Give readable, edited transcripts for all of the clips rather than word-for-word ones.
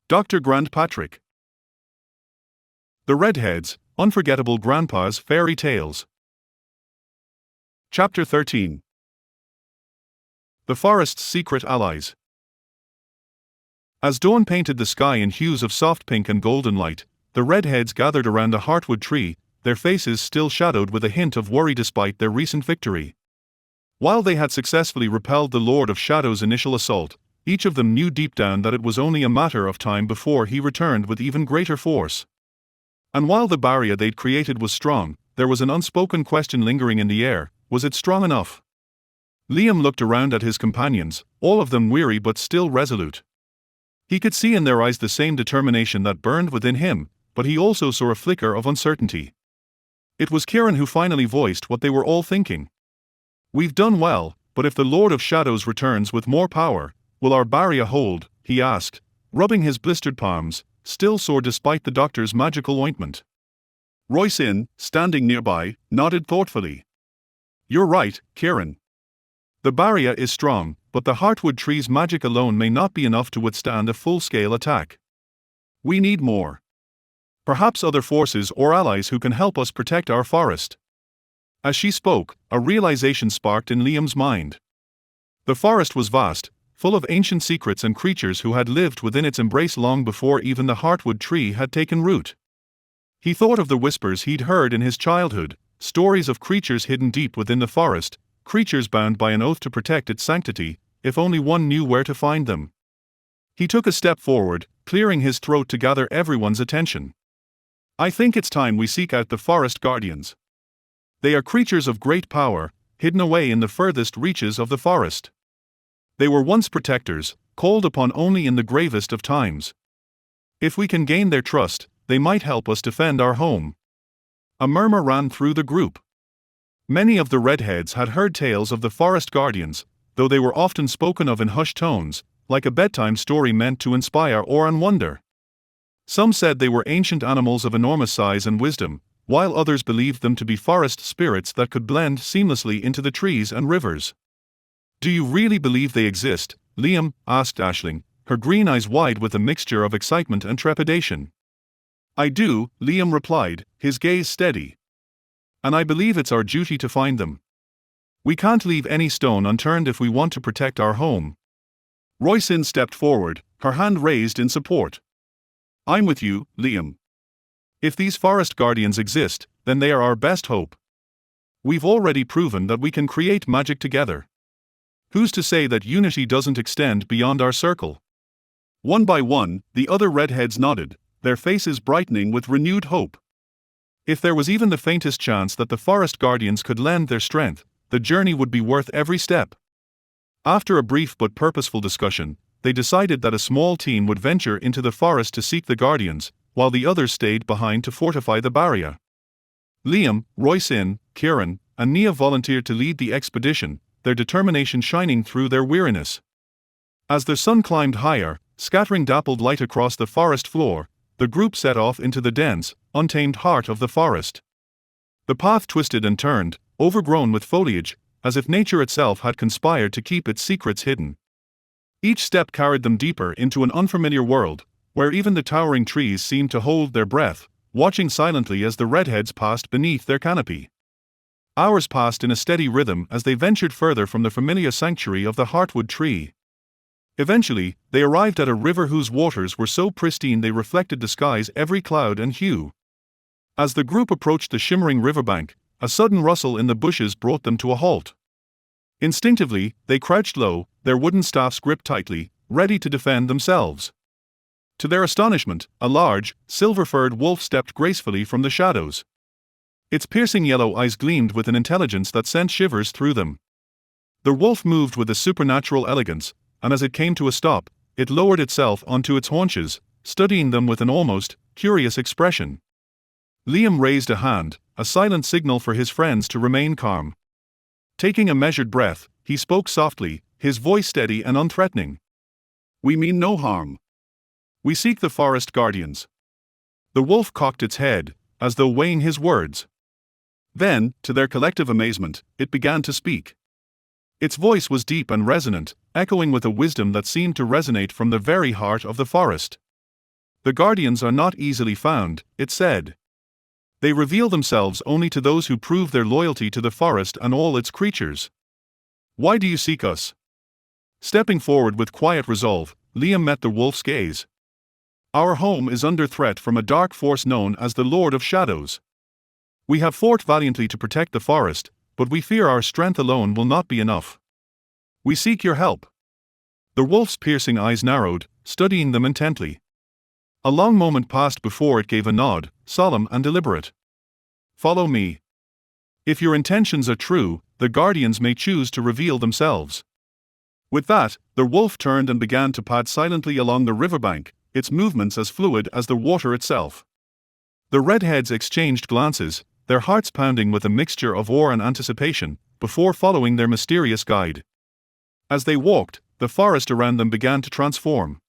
Dr. Grant Patrick. The Redheads, Unforgettable Grandpa's Fairy Tales. Chapter 13. The Forest's Secret Allies. As dawn painted the sky in hues of soft pink and golden light, the Redheads gathered around a heartwood tree, their faces still shadowed with a hint of worry despite their recent victory. While they had successfully repelled the Lord of Shadow's initial assault, each of them knew deep down that it was only a matter of time before he returned with even greater force. And while the barrier they'd created was strong, there was an unspoken question lingering in the air: was it strong enough? Liam looked around at his companions, all of them weary but still resolute. He could see in their eyes the same determination that burned within him, but he also saw a flicker of uncertainty. It was Kieran who finally voiced what they were all thinking. "We've done well, but if the Lord of Shadows returns with more power, will our barrier hold?" he asked, rubbing his blistered palms, still sore despite the doctor's magical ointment. Roisin, standing nearby, nodded thoughtfully. "You're right, Kieran. The barrier is strong, but the heartwood tree's magic alone may not be enough to withstand a full-scale attack. We need more. Perhaps other forces or allies who can help us protect our forest." As she spoke, a realization sparked in Liam's mind. The forest was vast, full of ancient secrets and creatures who had lived within its embrace long before even the heartwood tree had taken root. He thought of the whispers he'd heard in his childhood, stories of creatures hidden deep within the forest, creatures bound by an oath to protect its sanctity, if only one knew where to find them. He took a step forward, clearing his throat to gather everyone's attention. "I think it's time we seek out the forest guardians. They are creatures of great power, hidden away in the furthest reaches of the forest. They were once protectors, called upon only in the gravest of times. If we can gain their trust, they might help us defend our home." A murmur ran through the group. Many of the Redheads had heard tales of the forest guardians, though they were often spoken of in hushed tones, like a bedtime story meant to inspire awe and wonder. Some said they were ancient animals of enormous size and wisdom, while others believed them to be forest spirits that could blend seamlessly into the trees and rivers. "Do you really believe they exist?" Liam asked Aisling, her green eyes wide with a mixture of excitement and trepidation. "I do," Liam replied, his gaze steady. "And I believe it's our duty to find them. We can't leave any stone unturned if we want to protect our home." Roisin stepped forward, her hand raised in support. "I'm with you, Liam. If these forest guardians exist, then they are our best hope. We've already proven that we can create magic together. Who's to say that unity doesn't extend beyond our circle?" One by one, the other Redheads nodded, their faces brightening with renewed hope. If there was even the faintest chance that the forest guardians could lend their strength, the journey would be worth every step. After a brief but purposeful discussion, they decided that a small team would venture into the forest to seek the guardians, while the others stayed behind to fortify the barrier. Liam, Roisin, Kieran, and Nia volunteered to lead the expedition, their determination shining through their weariness. As the sun climbed higher, scattering dappled light across the forest floor, the group set off into the dense, untamed heart of the forest. The path twisted and turned, overgrown with foliage, as if nature itself had conspired to keep its secrets hidden. Each step carried them deeper into an unfamiliar world, where even the towering trees seemed to hold their breath, watching silently as the Redheads passed beneath their canopy. Hours passed in a steady rhythm as they ventured further from the familiar sanctuary of the heartwood tree. Eventually, they arrived at a river whose waters were so pristine they reflected the sky's every cloud and hue. As the group approached the shimmering riverbank, a sudden rustle in the bushes brought them to a halt. Instinctively, they crouched low, their wooden staffs gripped tightly, ready to defend themselves. To their astonishment, a large, silver-furred wolf stepped gracefully from the shadows. Its piercing yellow eyes gleamed with an intelligence that sent shivers through them. The wolf moved with a supernatural elegance, and as it came to a stop, it lowered itself onto its haunches, studying them with an almost curious expression. Liam raised a hand, a silent signal for his friends to remain calm. Taking a measured breath, he spoke softly, his voice steady and unthreatening. "We mean no harm. We seek the forest guardians." The wolf cocked its head, as though weighing his words. Then, to their collective amazement, it began to speak. Its voice was deep and resonant, echoing with a wisdom that seemed to resonate from the very heart of the forest. The guardians are not easily found, it said. They reveal themselves only to those who prove their loyalty to the forest and all its creatures. Why do you seek us? Stepping forward with quiet resolve, Liam met the wolf's gaze. Our home is under threat from a dark force known as the Lord of Shadows. We have fought valiantly to protect the forest, but we fear our strength alone will not be enough. We seek your help. The wolf's piercing eyes narrowed, studying them intently. A long moment passed before it gave a nod, solemn and deliberate. Follow me. If your intentions are true, the guardians may choose to reveal themselves. With that, the wolf turned and began to pad silently along the riverbank, its movements as fluid as the water itself. The redheads exchanged glances, their hearts pounding with a mixture of awe and anticipation, before following their mysterious guide. As they walked, the forest around them began to transform.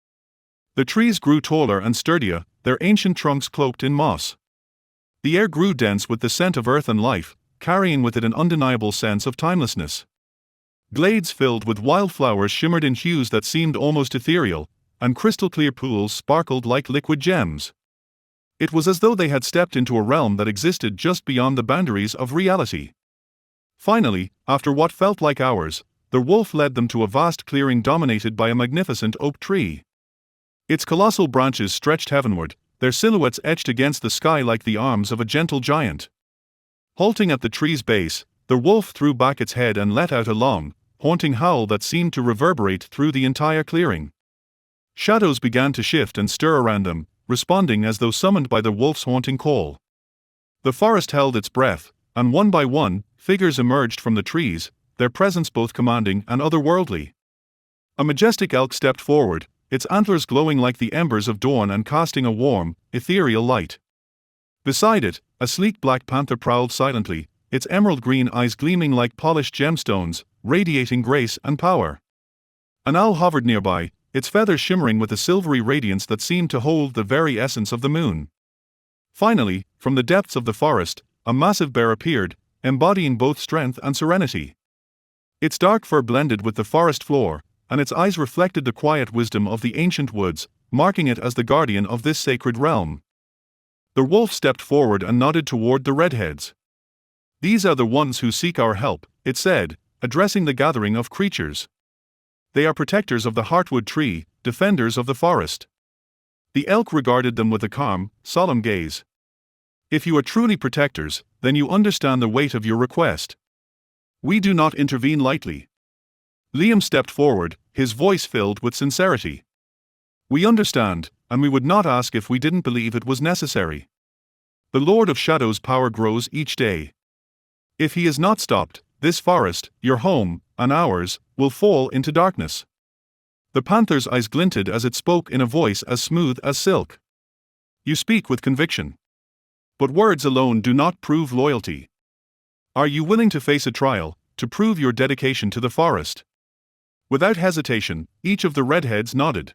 The trees grew taller and sturdier, their ancient trunks cloaked in moss. The air grew dense with the scent of earth and life, carrying with it an undeniable sense of timelessness. Glades filled with wildflowers shimmered in hues that seemed almost ethereal, and crystal-clear pools sparkled like liquid gems. It was as though they had stepped into a realm that existed just beyond the boundaries of reality. Finally, after what felt like hours, the wolf led them to a vast clearing dominated by a magnificent oak tree. Its colossal branches stretched heavenward, their silhouettes etched against the sky like the arms of a gentle giant. Halting at the tree's base, the wolf threw back its head and let out a long, haunting howl that seemed to reverberate through the entire clearing. Shadows began to shift and stir around them, responding as though summoned by the wolf's haunting call. The forest held its breath, and one by one, figures emerged from the trees, their presence both commanding and otherworldly. A majestic elk stepped forward, its antlers glowing like the embers of dawn and casting a warm, ethereal light. Beside it, a sleek black panther prowled silently, its emerald green eyes gleaming like polished gemstones, radiating grace and power. An owl hovered nearby, its feathers shimmering with a silvery radiance that seemed to hold the very essence of the moon. Finally, from the depths of the forest, a massive bear appeared, embodying both strength and serenity. Its dark fur blended with the forest floor, and its eyes reflected the quiet wisdom of the ancient woods, marking it as the guardian of this sacred realm. The wolf stepped forward and nodded toward the redheads. These are the ones who seek our help, it said, addressing the gathering of creatures. They are protectors of the heartwood tree, defenders of the forest. The elk regarded them with a calm, solemn gaze. If you are truly protectors, then you understand the weight of your request. We do not intervene lightly. Liam stepped forward, his voice filled with sincerity. We understand, and we would not ask if we didn't believe it was necessary. The Lord of Shadows' power grows each day. If he is not stopped, this forest, your home, and ours, will fall into darkness. The panther's eyes glinted as it spoke in a voice as smooth as silk. You speak with conviction. But words alone do not prove loyalty. Are you willing to face a trial, to prove your dedication to the forest? Without hesitation, each of the redheads nodded.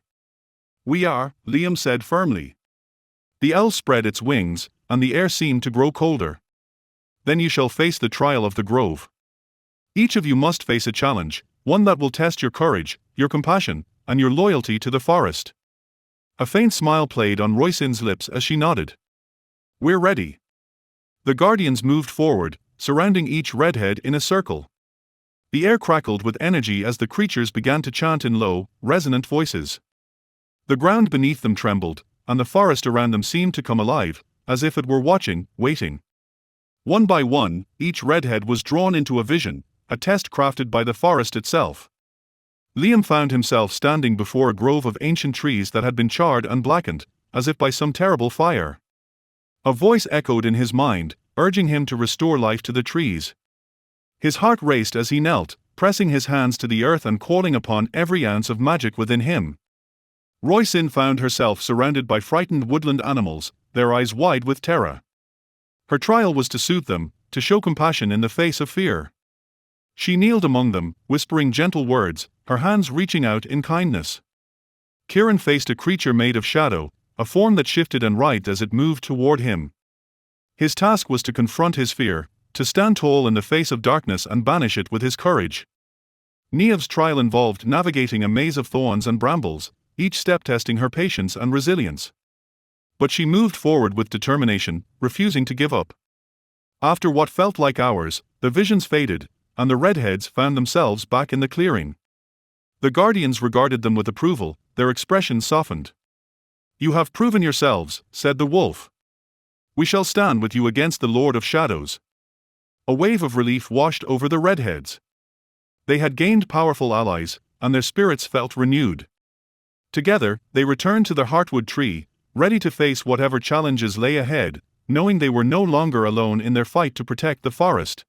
We are, Liam said firmly. The owl spread its wings, and the air seemed to grow colder. Then you shall face the trial of the grove. Each of you must face a challenge, one that will test your courage, your compassion, and your loyalty to the forest. A faint smile played on Roisin's lips as she nodded. We're ready. The guardians moved forward, surrounding each redhead in a circle. The air crackled with energy as the creatures began to chant in low, resonant voices. The ground beneath them trembled, and the forest around them seemed to come alive, as if it were watching, waiting. One by one, each redhead was drawn into a vision, a test crafted by the forest itself. Liam found himself standing before a grove of ancient trees that had been charred and blackened, as if by some terrible fire. A voice echoed in his mind, urging him to restore life to the trees. His heart raced as he knelt, pressing his hands to the earth and calling upon every ounce of magic within him. Roisin found herself surrounded by frightened woodland animals, their eyes wide with terror. Her trial was to soothe them, to show compassion in the face of fear. She kneeled among them, whispering gentle words, her hands reaching out in kindness. Kieran faced a creature made of shadow, a form that shifted and writhed as it moved toward him. His task was to confront his fear, to stand tall in the face of darkness and banish it with his courage. Niamh's trial involved navigating a maze of thorns and brambles, each step testing her patience and resilience. But she moved forward with determination, refusing to give up. After what felt like hours, the visions faded, and the Redheads found themselves back in the clearing. The Guardians regarded them with approval, their expressions softened. "You have proven yourselves," said the wolf. "We shall stand with you against the Lord of Shadows." A wave of relief washed over the Redheads. They had gained powerful allies, and their spirits felt renewed. Together, they returned to their heartwood tree, ready to face whatever challenges lay ahead, knowing they were no longer alone in their fight to protect the forest.